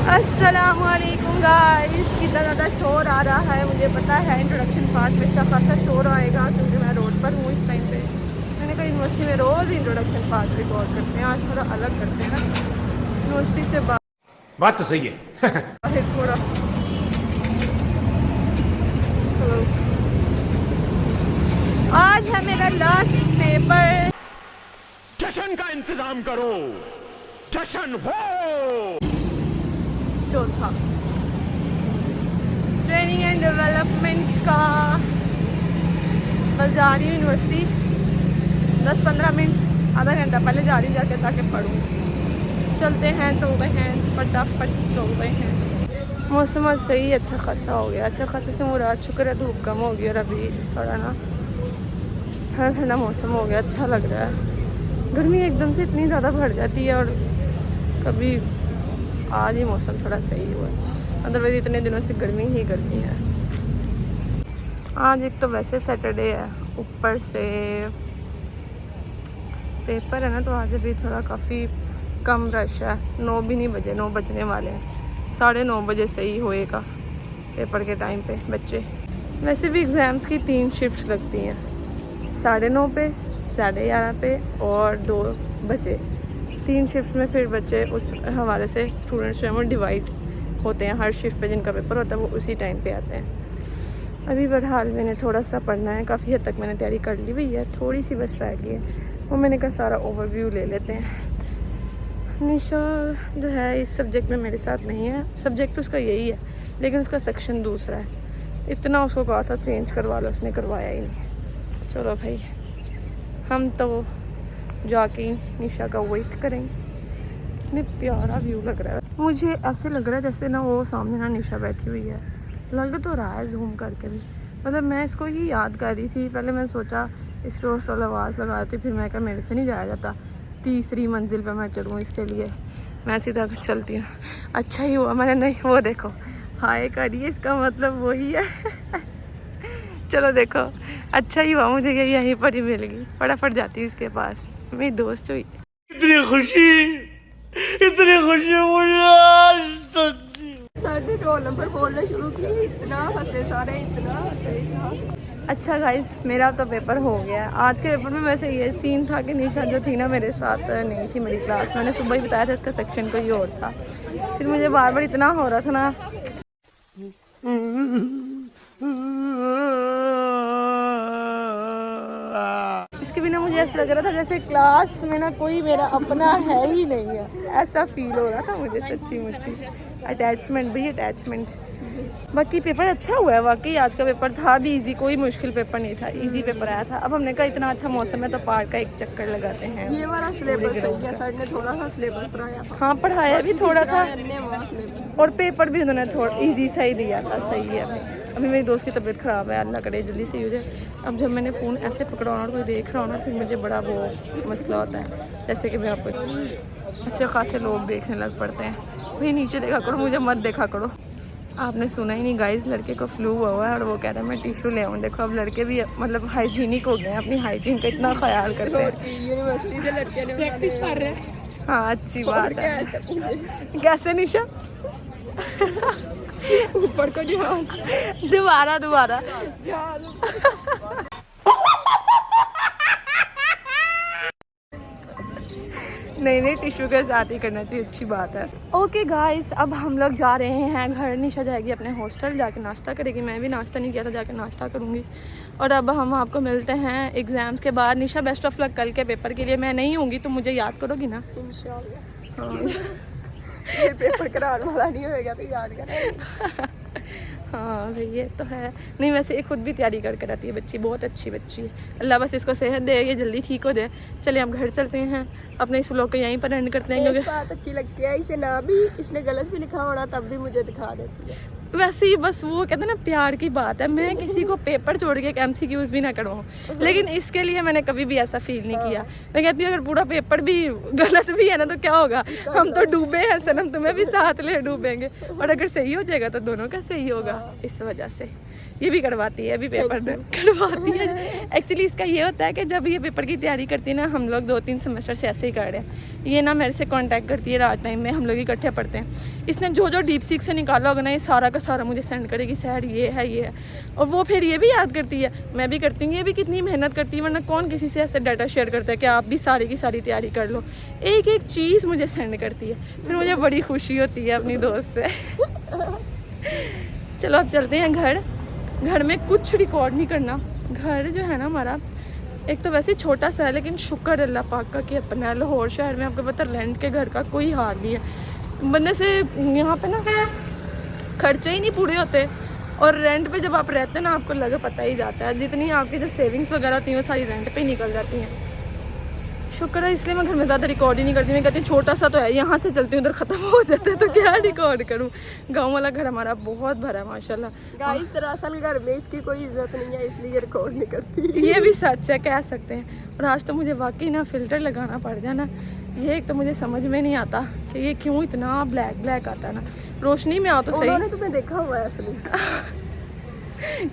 अस्सलामुअलैकुम गाइस, कितना ज़्यादा शोर आ रहा है मुझे पता है। इंट्रोडक्शन पार्ट में अच्छा खासा शोर आएगा क्योंकि मैं रोड पर हूँ इस टाइम पे। मैंने कहा यूनिवर्सिटी में रोज़ इंट्रोडक्शन पार्ट रिकॉर्ड करते हैं, आज थोड़ा अलग करते हैं ना। यूनिवर्सिटी से बात तो सही है। बाहर थोड़ा चलो। आज है मेरा लास्ट पेपर। जश्न का इंतजाम करो, जश्न हो। चौथा ट्रेनिंग एंड डेवलपमेंट का। बस जा रही हूँ यूनिवर्सिटी, 10-15 मिनट आधा घंटा पहले जा रही जाके ताकि पढ़ूँ। चलते हैं फटाफट चलते हैं। मौसम आज सही अच्छा खासा हो गया, अच्छा खासा से मुराद शुक्र है धूप कम हो गई और अभी थोड़ा ना ठंडा ठंडा मौसम हो गया, अच्छा लग रहा है। गर्मी एकदम से इतनी ज़्यादा बढ़ जाती है और कभी आज ही मौसम थोड़ा सही हुआ है, अदरवाइज इतने दिनों से गर्मी ही गर्मी है। आज एक तो वैसे सैटरडे है, ऊपर से पेपर है ना, तो आज भी थोड़ा काफ़ी कम रश है। 9 भी नहीं बजे, 9 बजने वाले हैं। 9:30 बजे सही होएगा पेपर के टाइम पे बच्चे। वैसे भी एग्ज़ाम्स की 3 शिफ्ट्स लगती हैं, 9:30 पे, 11:30 पे और 2 बजे। 3 शिफ्ट में फिर बच्चे उस हवाले से स्टूडेंट्स जो हैं वो डिवाइड होते हैं। हर शिफ्ट पे जिनका पेपर होता है वो उसी टाइम पे आते हैं। अभी बहरहाल मैंने थोड़ा सा पढ़ना है, काफ़ी हद तक मैंने तैयारी कर ली हुई है, थोड़ी सी बस रह गई है। वो मैंने कहा सारा ओवरव्यू ले लेते हैं। निशा जो है इस सब्जेक्ट में मेरे साथ नहीं है, सब्जेक्ट उसका यही है लेकिन उसका सेक्शन दूसरा है। इतना उसको कहा था चेंज करवा लो, उसने करवाया ही नहीं। चलो भाई, हम तो जाके निशा का वेट करेंगे। इतने प्यारा व्यू लग रहा है, मुझे ऐसे लग रहा है जैसे ना वो सामने ना निशा बैठी हुई है। लग तो रहा है जूम करके भी, मतलब मैं इसको ही याद कर रही थी। पहले मैंने सोचा इसके हौसला आवाज़ लगाती, फिर मैं कहा मेरे से नहीं जाया जाता, 3री मंजिल पे मैं चढ़ूँ, इसके लिए मैं सीधा चलती हूँ। अच्छा ही हुआ मैंने नहीं, वो देखो हाय करिए, इसका मतलब वही है। चलो देखो, अच्छा ही हुआ मुझे यहीं पर ही मिल गई, फटाफट जाती हूँ इसके पास, मेरी दोस्त हुई। इतनी खुशी मुझे आज तक। 2:30 नंबर बोलना शुरू की, इतना हंसे सारे, इतना हंसे। अच्छा गाइस, मेरा तो पेपर हो गया। आज के पेपर में वैसे ये सीन था कि निशा जो थी ना मेरे साथ नहीं थी मेरी क्लास। मैंने सुबह ही बताया था इसका सेक्शन कोई और था, फिर मुझे बार बार इतना हो रहा था ना। इसके बिना मुझे ऐसा लग रहा था जैसे क्लास में ना कोई मेरा अपना है ही नहीं है, ऐसा फील हो रहा था मुझे सच्ची मुच्ची। अटैचमेंट भाई, अटैचमेंट। बाकी पेपर अच्छा हुआ है वाकई, आज का पेपर था भी इजी, कोई मुश्किल पेपर नहीं था, इजी पेपर आया था। अब हमने कहा इतना अच्छा मौसम है तो पार्क का एक चक्कर लगाते हैं। ये वाला सिलेबस सही है, सर ने थोड़ा सा सिलेबस पढ़ाया था। हाँ पढ़ाया भी थोड़ा था और पेपर भी उन्होंने थोड़ा इजी सा ही दिया था, सही है। अभी मेरी दोस्त की तबीयत ख़राब है, अल्लाह करे जल्दी सही हो जाए। अब जब मैंने फ़ोन ऐसे पकड़ा और कोई देख रहा हो ना, फिर मुझे बड़ा वो मसला होता है। जैसे कि मैं आपको अच्छे खासे लोग देखने लग पड़ते हैं। वही नीचे देखा करो, मुझे मत देखा करो। आपने सुना ही नहीं गाइस, लड़के को फ्लू हुआ है और वो कह रहा है मैं टिश्यू ले आऊँ। देखो अब लड़के भी मतलब हाइजीनिक हो गए हैं, अपनी हाइजीन का इतना ख्याल करते हैं। यूनिवर्सिटी से लड़के ने प्रैक्टिस कर रहे हैं। हाँ अच्छी बात है। कैसे निशा? ऊपर को दोबारा नहीं टिश्यू के साथ ही करना चाहिए, अच्छी बात है। ओके गाइस, अब हम लोग जा रहे हैं घर। निशा जाएगी अपने हॉस्टल, जाके नाश्ता करेगी। मैं भी नाश्ता नहीं किया था, जाके नाश्ता करूँगी। और अब हम आपको मिलते हैं एग्ज़ाम्स के बाद। निशा बेस्ट ऑफ लक कल के पेपर के लिए। मैं नहीं होंगी तो मुझे याद करोगी ना? इंशाल्लाह। हाँ। ये पेपर कराने वाला नहीं होएगा तो याद करें। हाँ ये तो है। नहीं वैसे ये खुद भी तैयारी करके रहती है बच्ची, बहुत अच्छी बच्ची है। अल्लाह बस इसको सेहत दे, ये जल्दी ठीक हो जाए। चलिए हम घर चलते हैं, अपने इस व्लॉग को यहीं पर एंड करते हैं। क्योंकि बात अच्छी लगती है, इसे ना भी इसने गलत भी लिखा होना तब भी मुझे दिखा देती है। वैसे ही बस वो कहते हैं ना प्यार की बात है। मैं किसी को पेपर छोड़ के MCQs भी ना करूँ, लेकिन इसके लिए मैंने कभी भी ऐसा फील नहीं किया। मैं कहती हूँ अगर पूरा पेपर भी गलत भी है ना तो क्या होगा, हम तो डूबे हैं सनम, तुम्हें भी साथ ले डूबेंगे। और अगर सही हो जाएगा तो दोनों का सही होगा। इस वजह से ये भी करवाती है, अभी पेपर करवाती है। एक्चुअली इसका ये होता है कि जब ये पेपर की तैयारी करती है ना, हम लोग 2-3 सेमेस्टर से ऐसे ही कर रहे हैं, ये ना मेरे से कांटेक्ट करती है रात टाइम में, हम लोग इकट्ठे पढ़ते हैं। इसने जो जो डीप सीक से निकाला होगा ना, ये सारा का सारा मुझे सेंड करेगी, सर ये है। और वो फिर ये भी याद करती है, मैं भी करती हूँ, ये भी कितनी मेहनत करती है, वरना कौन किसी से ऐसे डाटा शेयर करता है कि आप भी सारी की सारी तैयारी कर लो। एक एक चीज़ मुझे सेंड करती है, फिर मुझे बड़ी खुशी होती है अपनी दोस्त से। चलो अब चलते हैं घर में कुछ रिकॉर्ड नहीं करना। घर जो है ना हमारा, एक तो वैसे छोटा सा है, लेकिन शुक्र अल्लाह पाक का कि अपना है। लाहौर शहर में आपको पता रेंट के घर का कोई हाल नहीं है, बंदे से यहाँ पे ना खर्चे ही नहीं पूरे होते। और रेंट पे जब आप रहते हैं ना, आपको लगे पता ही जाता है, जितनी आपकी जो सेविंग्स वगैरह होती हैं वो सारी रेंट पे ही निकल जाती हैं। शुक्र है, इसलिए मैं घर में ज़्यादा रिकॉर्ड ही नहीं करती। मैं कहती हूँ छोटा सा तो है, यहाँ से चलती हूँ उधर ख़त्म हो जाता है, तो क्या रिकॉर्ड करूँ। गांव वाला घर हमारा बहुत भरा है माशाल्लाह। गाइस दरअसल घर में इसकी कोई इज्जत नहीं है, इसलिए रिकॉर्ड नहीं करती। ये भी सच है, कह सकते हैं। और आज तो मुझे वाकई ना फ़िल्टर लगाना पड़ जाना, ये एक तो मुझे समझ में नहीं आता कि ये क्यों इतना ब्लैक आता है ना। रोशनी में आओ तो सही। उन्होंने तुम्हें देखा हुआ है असली।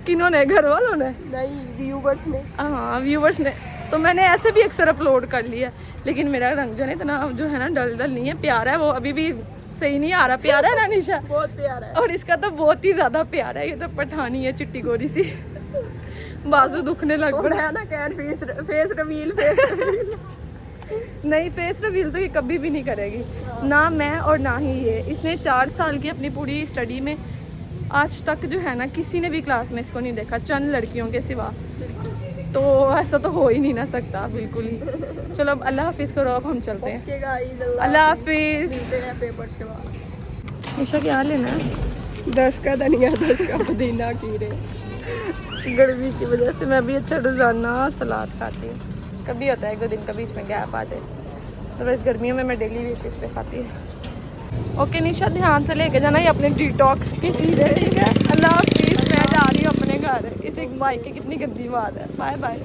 किन्होंने? घर वालों ने? नहीं, व्यूवर्स ने। हाँ, व्यूवर्स ने। तो मैंने ऐसे भी अक्सर अपलोड कर लिया, लेकिन मेरा रंग जो है इतना जो है ना डल नहीं है, प्यारा है वो, अभी भी सही नहीं आ रहा। प्यारा है ना निशा? बहुत प्यारा है। और इसका तो बहुत ही ज़्यादा प्यारा है, ये तो पठानी है, चिट्टी गोरी सी, बाजू दुखने लग पड़ा है ना, कैन फेस रिवील नहीं, फेस रिवील तो ये कभी भी नहीं करेगी, ना मैं और ना ही ये। इसने 4 साल की अपनी पूरी स्टडी में आज तक जो है ना किसी ने भी क्लास में इसको नहीं देखा, चंद लड़कियों के सिवा। तो ऐसा तो हो ही नहीं ना सकता बिल्कुल ही। चलो अब अल्लाह हाफिज़ करो, अब हम चलते हैं। अल्लाह हाफिज़। मिलते हैं पेपर्स के बाद। निशा क्या लेना है? 10 का धनिया, 10 का पुदीना, खीरे। गर्मी की वजह से मैं भी अच्छा रोज़ाना सलाद खाती हूँ। कभी होता है 1-2 दिन का बीच में गैप आ जाए, तो बस गर्मियों में मैं डेली बेसिस पे खाती हूँ। ओके निशा, ध्यान से लेके जाना, ये अपने डिटॉक्स की चीज़ें, ठीक है? अल्लाह हाफिज़। मैं जा रही हूँ अपने घर। इस एक बाइक की कितनी गंदी बात है। Bye bye.